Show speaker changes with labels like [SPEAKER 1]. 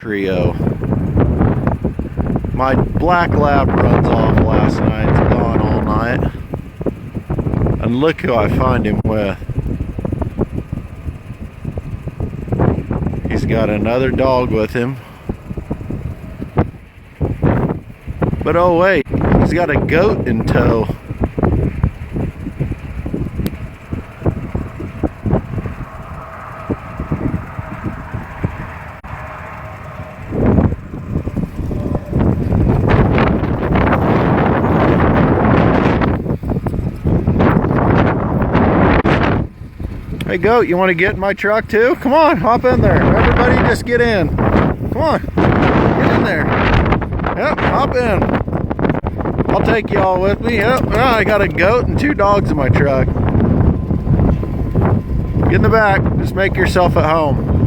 [SPEAKER 1] trio. My black lab runs off last night. It's gone all night. And look who I find him with. He's got another dog with him. But oh wait, he's got a goat in tow. Hey goat, you want to get in my truck too? Come on, hop in there. Everybody just get in. Come on, get in there. Yep, hop in. I'll take you all with me. Yep, I got a goat and 2 dogs in my truck. Get in the back, just make yourself at home.